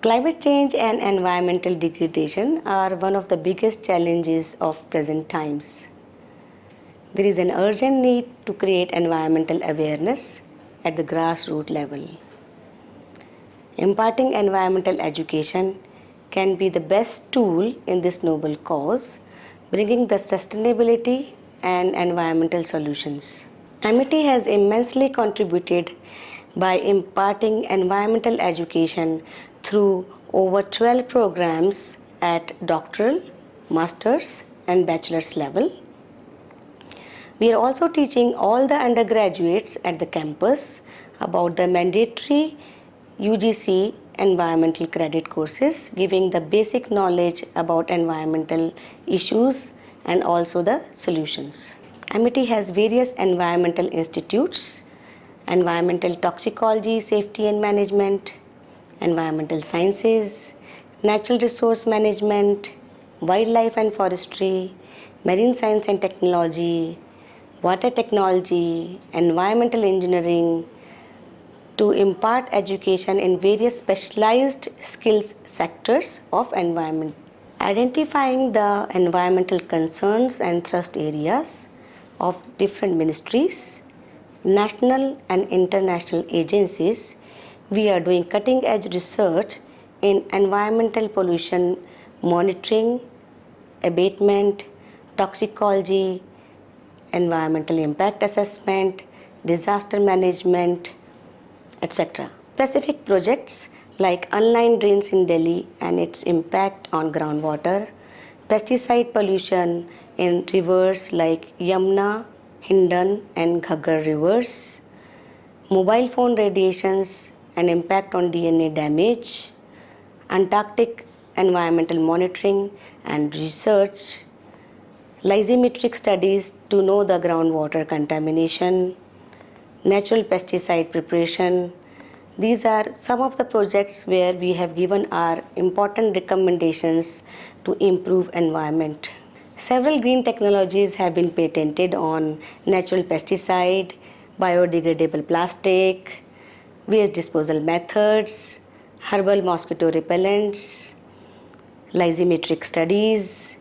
Climate change and environmental degradation are one of the biggest challenges of present times. There is an urgent need to create environmental awareness at the grassroots level. Imparting environmental education can be the best tool in this noble cause, bringing the sustainability and environmental solutions. Amity has immensely contributed by imparting environmental education through over 12 programs at doctoral, master's, and bachelor's level. We are also teaching all the undergraduates at the campus about the mandatory UGC environmental credit courses, giving the basic knowledge about environmental issues and also the solutions. Amity has various environmental institutes: environmental toxicology, safety and management, environmental sciences, natural resource management, wildlife and forestry, marine science and technology, water technology, environmental engineering, to impart education in various specialized skills sectors of environment. Identifying the environmental concerns and thrust areas of different ministries, national and international agencies, we are doing cutting-edge research in environmental pollution monitoring, abatement, toxicology, environmental impact assessment, disaster management, etc. Specific projects like unlined drains in Delhi and its impact on groundwater, pesticide pollution in rivers like Yamuna, Hindon and Ghaggar rivers, mobile phone radiations and impact on DNA damage, Antarctic environmental monitoring and research, lysimetric studies to know the groundwater contamination, natural pesticide preparation. These are some of the projects where we have given our important recommendations to improve environment. Several green technologies have been patented on natural pesticide, biodegradable plastic, waste disposal methods, herbal mosquito repellents, lysimetric studies,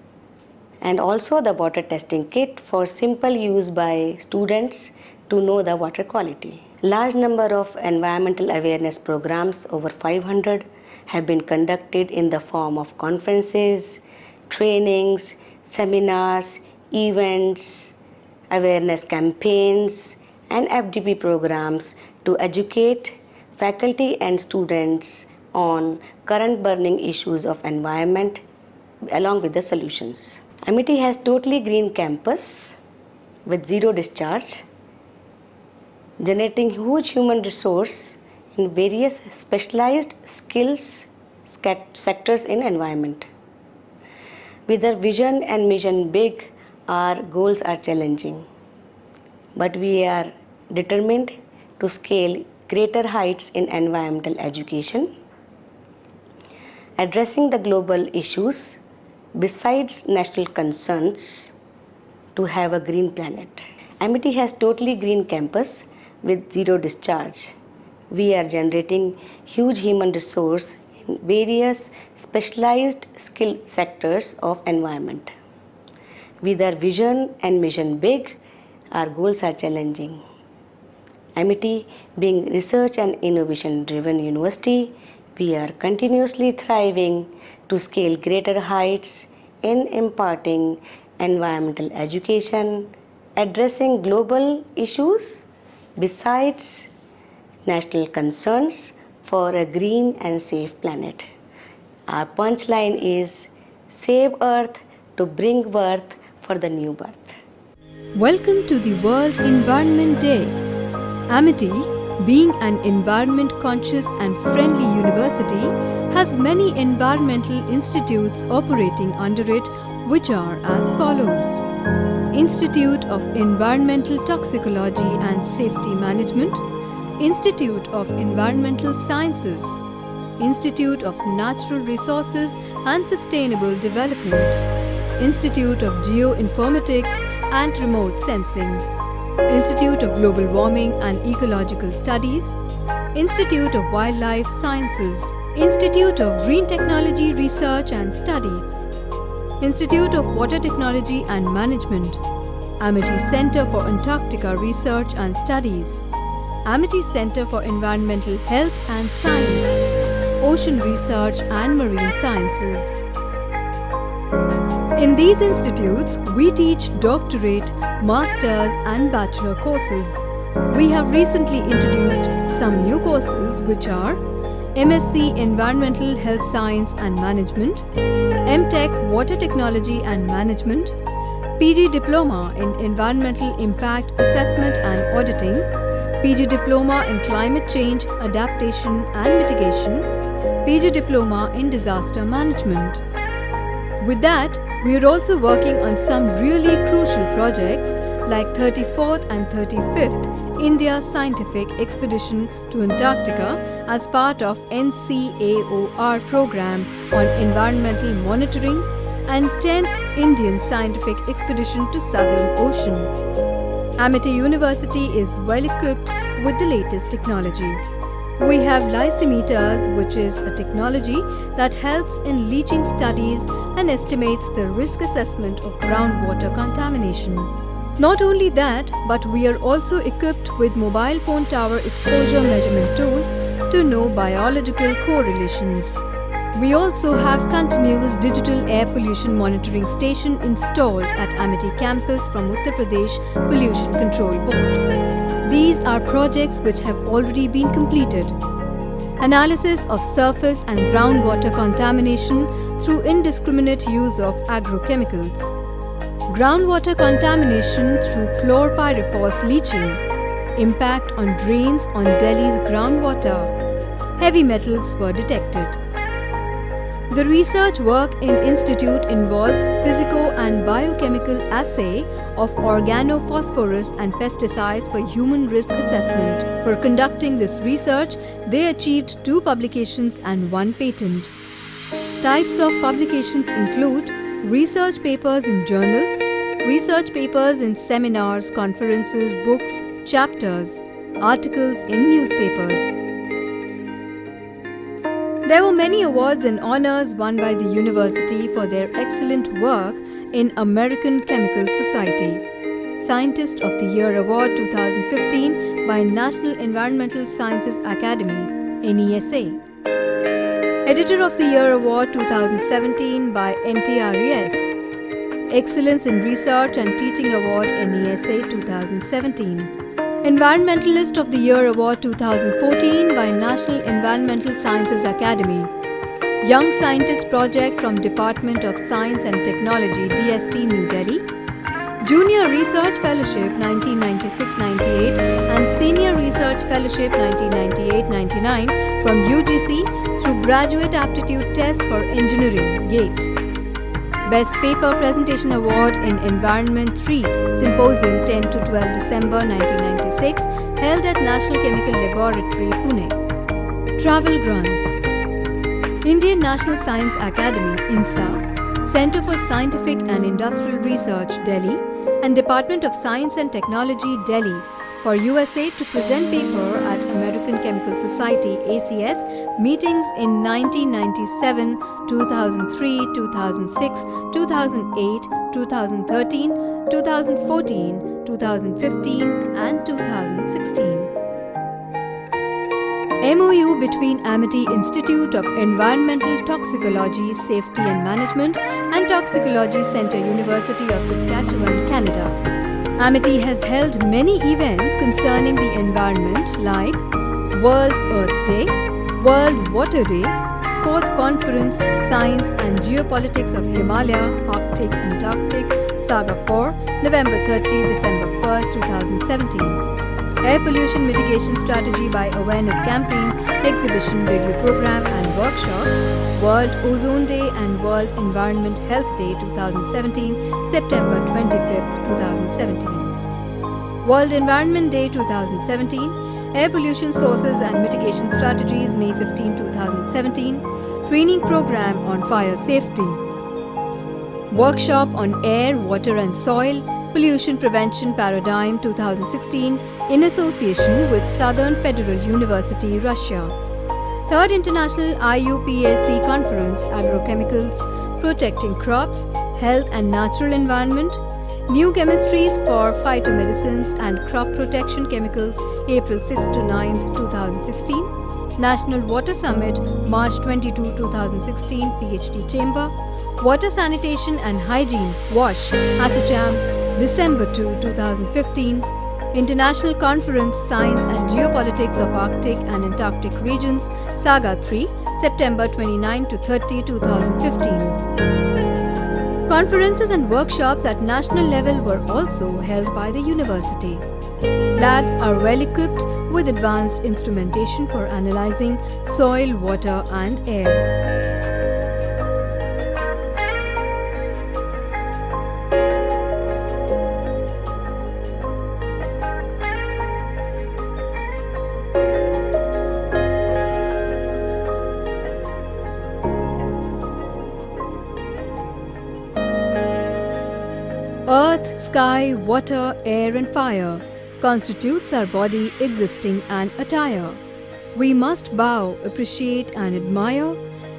and also the water testing kit for simple use by students to know the water quality. Large number of environmental awareness programs, over 500, have been conducted in the form of conferences, trainings, seminars, events, awareness campaigns, and FDP programs to educate faculty and students on current burning issues of environment along with the solutions. Amity has totally green campus with zero discharge, generating huge human resource in various specialized skills sectors in environment. With our vision and mission big, our goals are challenging, but we are determined to scale greater heights in environmental education, addressing the global issues besides national concerns to have a green planet. Amity has totally green campus with zero discharge. We are generating huge human resource in various specialized skill sectors of environment. With our vision and mission big, our goals are challenging. Amity being research and innovation driven university, we are continuously thriving to scale greater heights in imparting environmental education, addressing global issues besides national concerns for a green and safe planet. Our punchline is save Earth to bring birth for the new birth. Welcome to the World Environment Day. Amity, being an environment conscious and friendly university, has many environmental institutes operating under it, which are as follows: Institute of Environmental Toxicology and Safety Management, Institute of Environmental Sciences, Institute of Natural Resources and Sustainable Development, Institute of Geoinformatics and Remote Sensing, Institute of Global Warming and Ecological Studies, Institute of Wildlife Sciences, Institute of Green Technology Research and Studies, Institute of Water Technology and Management, Amity Center for Antarctica Research and Studies, Amity Center for Environmental Health and Science, Ocean Research and Marine Sciences. In these institutes, we teach doctorate, master's and bachelor courses. We have recently introduced some new courses which are MSc Environmental Health Science and Management, MTech Water Technology and Management, PG Diploma in Environmental Impact Assessment and Auditing, PG Diploma in Climate Change Adaptation and Mitigation, PG Diploma in Disaster Management. With that, we are also working on some really crucial projects like 34th and 35th India Scientific Expedition to Antarctica as part of NCAOR program on environmental monitoring and 10th Indian Scientific Expedition to Southern Ocean. Amity University is well equipped with the latest technology. We have lysimeters, which is a technology that helps in leaching studies and estimates the risk assessment of groundwater contamination. Not only that, but we are also equipped with mobile phone tower exposure measurement tools to know biological correlations. We also have continuous digital air pollution monitoring station installed at Amity campus from Uttar Pradesh Pollution Control Board. These are projects which have already been completed. Analysis of surface and groundwater contamination through indiscriminate use of agrochemicals. Groundwater contamination through chlorpyrifos leaching. Impact on drains on Delhi's groundwater. Heavy metals were detected. The research work in institute involves physico and biochemical assay of organophosphorus and pesticides for human risk assessment. For conducting this research, they achieved 2 publications and 1 patent. Types of publications include research papers in journals, research papers in seminars, conferences, books, chapters, articles in newspapers. There were many awards and honors won by the university for their excellent work in American Chemical Society. Scientist of the Year Award 2015 by National Environmental Sciences Academy, NESA. Editor of the Year Award 2017 by MTRES. Excellence in Research and Teaching Award NESA 2017. Environmentalist of the Year Award 2014 by National Environmental Sciences Academy. Young Scientist Project from Department of Science and Technology, DST, New Delhi. Junior Research Fellowship 1996-98 and Senior Research Fellowship 1998-99 from UGC through Graduate Aptitude Test for Engineering, GATE. Best Paper Presentation Award in Environment 3, Symposium 10 to 12 December 1996, held at National Chemical Laboratory, Pune. Travel Grants. Indian National Science Academy, INSA, Center for Scientific and Industrial Research, Delhi, and Department of Science and Technology, Delhi, for USA to present paper at American Chemical Society ACS meetings in 1997, 2003, 2006, 2008, 2013, 2014, 2015 and 2016. MOU between Amity Institute of Environmental Toxicology, Safety and Management and Toxicology Centre, University of Saskatchewan, Canada. Amity has held many events concerning the environment like World Earth Day, World Water Day, 4th Conference Science and Geopolitics of Himalaya, Arctic, Antarctic, Saga 4, November 30, December 1st, 2017. Air Pollution Mitigation Strategy by Awareness Campaign, Exhibition, Radio Program and Workshop, World Ozone Day and World Environment Health Day 2017, September 25th, 2017. World Environment Day 2017, Air Pollution Sources and Mitigation Strategies, May 15, 2017, Training Program on Fire Safety, Workshop on Air, Water and Soil, Pollution Prevention Paradigm 2016 in association with Southern Federal University, Russia. 3rd International IUPAC Conference, Agrochemicals, Protecting Crops, Health and Natural Environment, New Chemistries for Phytomedicines and Crop Protection Chemicals, April 6 to 9, 2016. National Water Summit, March 22, 2016, PhD Chamber. Water Sanitation and Hygiene, WASH, ASSOCHAM, December 2, 2015. International Conference, Science and Geopolitics of Arctic and Antarctic Regions, Saga 3, September 29 to 30, 2015. Conferences and workshops at national level were also held by the university. Labs are well equipped with advanced instrumentation for analyzing soil, water and air. Earth, sky, water, air and fire constitutes our body, existing and attire. We must bow, appreciate and admire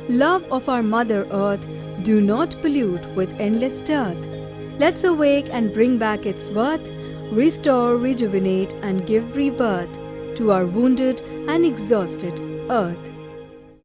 love of our Mother Earth. Do not pollute with endless dearth. Let's awake and bring back its worth, restore, rejuvenate and give rebirth to our wounded and exhausted Earth.